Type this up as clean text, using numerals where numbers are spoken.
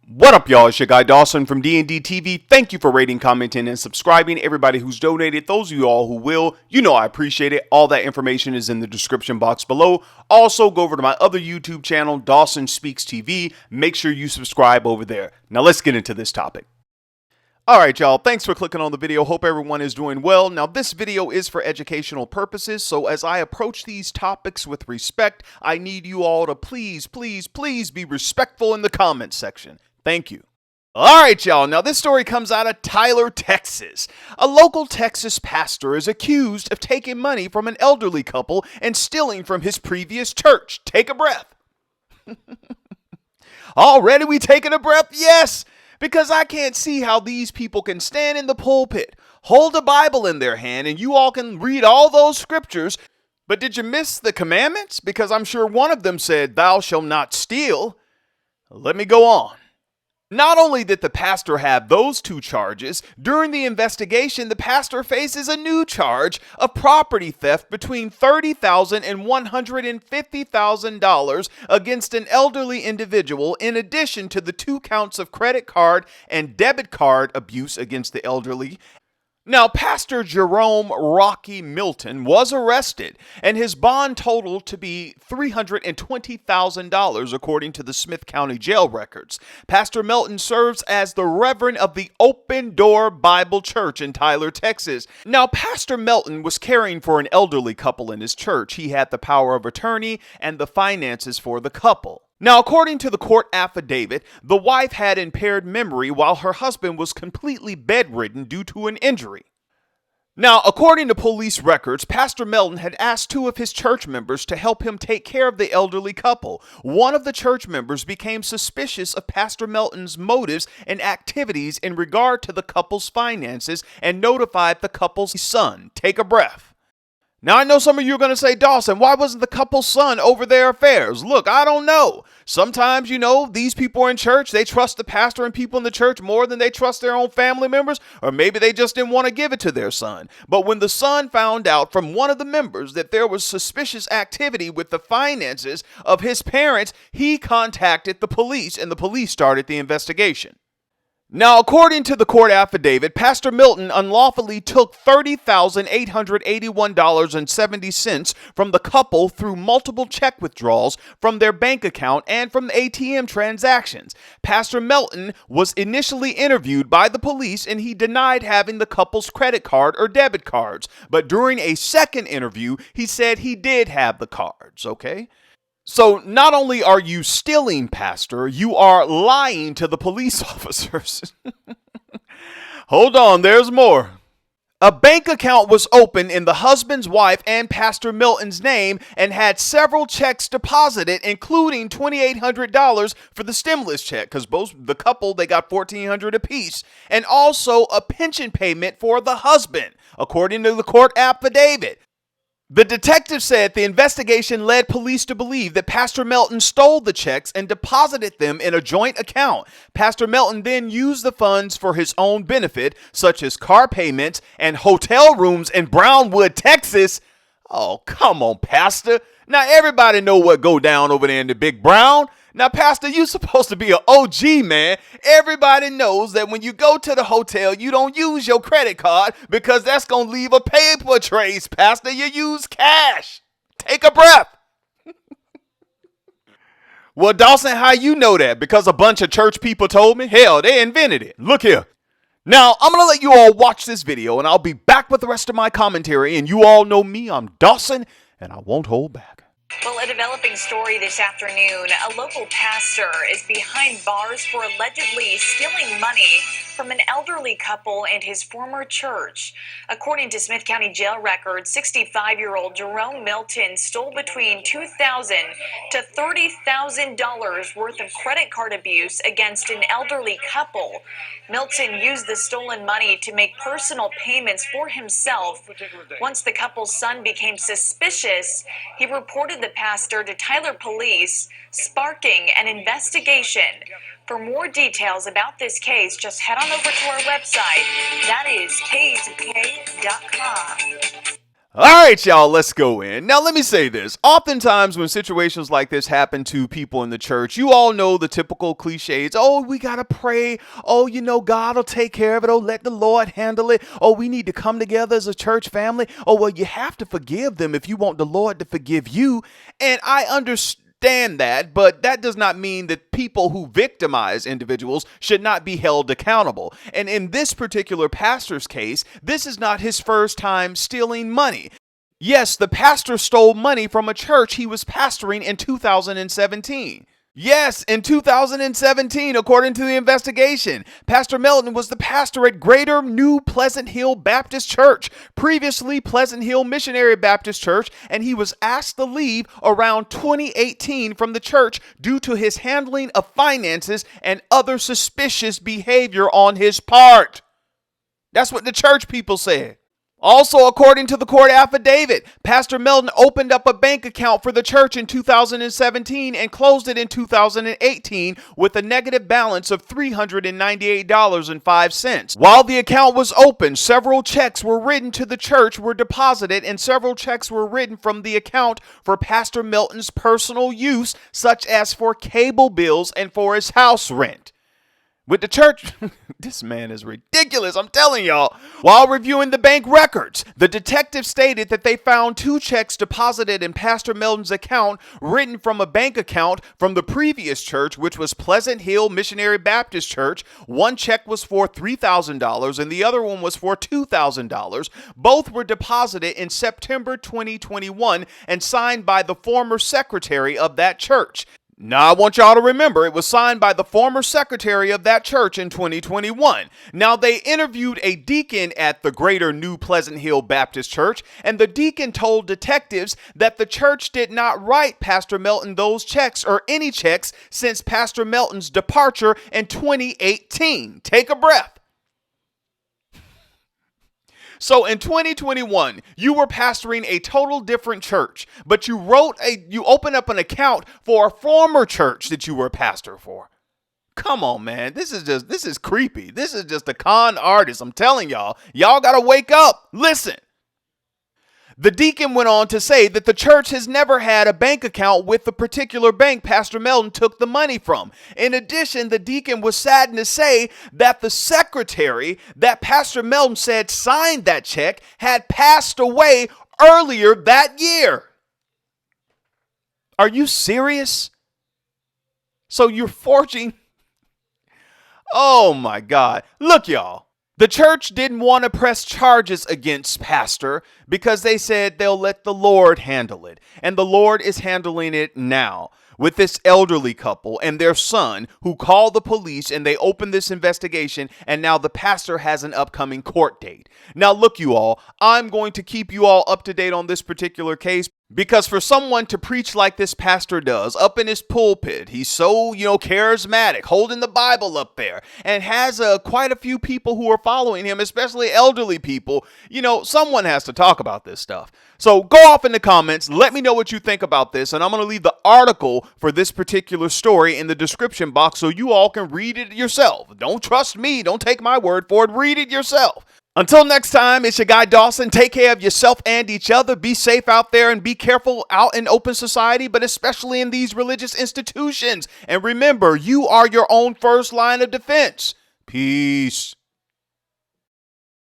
What up, y'all? It's your guy Dawson from D&D TV. Thank you for rating, commenting, and subscribing. Everybody who's donated, those of you all who will, you know I appreciate it. All that information is in the description box below. Also, go over to my other YouTube channel, Dawson Speaks TV. Make sure you subscribe over there. Now let's get into this topic. Alright y'all, thanks for clicking on the video. Hope everyone is doing well. Now this video is for educational purposes, so as I approach these topics with respect, I need you all to please be respectful in the comments section. Thank you. Alright y'all, now this story comes out of Tyler, Texas. A local Texas pastor is accused of taking money from an elderly couple and stealing from his previous church. Take a breath. Already we taking a breath? Yes! Because I can't see how these people can stand in the pulpit, hold a Bible in their hand, and you all can read all those scriptures. But did you miss the commandments? Because I'm sure one of them said, "Thou shalt not steal." Let me go on. Not only did the pastor have those two charges, during the investigation, the pastor faces a new charge of property theft between $30,000 and $150,000 against an elderly individual, in addition to the 2 counts of credit card and debit card abuse against the elderly. Now, Pastor Jerome Rocky Milton was arrested, and his bond totaled to be $320,000, according to the Smith County jail records. Pastor Milton serves as the Reverend of the Open Door Bible Church in Tyler, Texas. Now, Pastor Milton was caring for an elderly couple in his church. He had the power of attorney and the finances for the couple. Now, according to the court affidavit, the wife had impaired memory while her husband was completely bedridden due to an injury. Now, according to police records, Pastor Melton had asked 2 of his church members to help him take care of the elderly couple. One of the church members became suspicious of Pastor Melton's motives and activities in regard to the couple's finances and notified the couple's son. Take a breath. Now, I know some of you are going to say, "Dawson, why wasn't the couple's son over their affairs?" Look, I don't know. Sometimes, these people are in church, they trust the pastor and people in the church more than they trust their own family members, or maybe they just didn't want to give it to their son. But when the son found out from one of the members that there was suspicious activity with the finances of his parents, he contacted the police, and the police started the investigation. Now, according to the court affidavit, Pastor Milton unlawfully took $30,881.70 from the couple through multiple check withdrawals from their bank account and from ATM transactions. Pastor Milton was initially interviewed by the police, and he denied having the couple's credit card or debit cards. But during a second interview, he said he did have the cards, okay? So not only are you stealing, Pastor, you are lying to the police officers. Hold on, there's more. A bank account was opened in the husband's wife and Pastor Milton's name and had several checks deposited, including $2,800 for the stimulus check, because both the couple, they got $1,400 apiece, and also a pension payment for the husband, according to the court affidavit. The detective said the investigation led police to believe that Pastor Melton stole the checks and deposited them in a joint account. Pastor Melton then used the funds for his own benefit, such as car payments and hotel rooms in Brownwood, Texas. Oh, come on, Pastor. Now, everybody know what go down over there in the Big Brown. Now, Pastor, you supposed to be an OG, man. Everybody knows that when you go to the hotel, you don't use your credit card because that's going to leave a paper trace, Pastor. You use cash. Take a breath. Well, Dawson, how you know that? Because a bunch of church people told me? Hell, they invented it. Look here. Now, I'm going to let you all watch this video, and I'll be back with the rest of my commentary. And you all know me. I'm Dawson, and I won't hold back. Well, a developing story this afternoon. A local pastor is behind bars for allegedly stealing money from an elderly couple and his former church. According to Smith County jail records, 65-year-old Jerome Milton stole between $2,000 to $30,000 worth of credit card abuse against an elderly couple. Milton used the stolen money to make personal payments for himself. Once the couple's son became suspicious, he reported the pastor to Tyler police, sparking an investigation. For more details about this case, just head on over to our website. That is k2k.com. All right, y'all, let's go in. Now, let me say this. Oftentimes, when situations like this happen to people in the church, you all know the typical cliches. Oh, we got to pray. Oh, God will take care of it. Oh, let the Lord handle it. Oh, we need to come together as a church family. Oh, well, you have to forgive them if you want the Lord to forgive you. And I understand that, but that does not mean that people who victimize individuals should not be held accountable. And in this particular pastor's case, this is not his first time stealing money. Yes, the pastor stole money from a church he was pastoring in 2017. Yes, in 2017, according to the investigation, Pastor Melton was the pastor at Greater New Pleasant Hill Baptist Church, previously Pleasant Hill Missionary Baptist Church, and he was asked to leave around 2018 from the church due to his handling of finances and other suspicious behavior on his part. That's what the church people said. Also, according to the court affidavit, Pastor Melton opened up a bank account for the church in 2017 and closed it in 2018 with a negative balance of $398.05. While the account was open, several checks were written to the church, were deposited, and several checks were written from the account for Pastor Melton's personal use, such as for cable bills and for his house rent. With the church, this man is ridiculous, I'm telling y'all. While reviewing the bank records, the detective stated that they found 2 checks deposited in Pastor Melton's account written from a bank account from the previous church, which was Pleasant Hill Missionary Baptist Church. One check was for $3,000 and the other one was for $2,000. Both were deposited in September 2021 and signed by the former secretary of that church. Now, I want y'all to remember, it was signed by the former secretary of that church in 2021. Now, they interviewed a deacon at the Greater New Pleasant Hill Baptist Church, and the deacon told detectives that the church did not write Pastor Melton those checks or any checks since Pastor Melton's departure in 2018. Take a breath. So in 2021, you were pastoring a total different church, but you opened up an account for a former church that you were a pastor for. Come on, man. This is creepy. This is just a con artist. I'm telling y'all got to wake up. Listen. The deacon went on to say that the church has never had a bank account with the particular bank Pastor Melton took the money from. In addition, the deacon was saddened to say that the secretary that Pastor Melton said signed that check had passed away earlier that year. Are you serious? So you're forging? Oh my God. Look, y'all. The church didn't want to press charges against Pastor because they said they'll let the Lord handle it. And the Lord is handling it now with this elderly couple and their son who called the police and they opened this investigation, and now the pastor has an upcoming court date. Now look, you all, I'm going to keep you all up to date on this particular case because for someone to preach like this pastor does up in his pulpit, he's so, charismatic, holding the Bible up there and has quite a few people who are following him, especially elderly people. Someone has to talk about this stuff. So go off in the comments. Let me know what you think about this. And I'm going to leave the article for this particular story in the description box so you all can read it yourself. Don't trust me. Don't take my word for it. Read it yourself. Until next time, it's your guy Dawson. Take care of yourself and each other. Be safe out there and be careful out in open society, but especially in these religious institutions. And remember, you are your own first line of defense. Peace.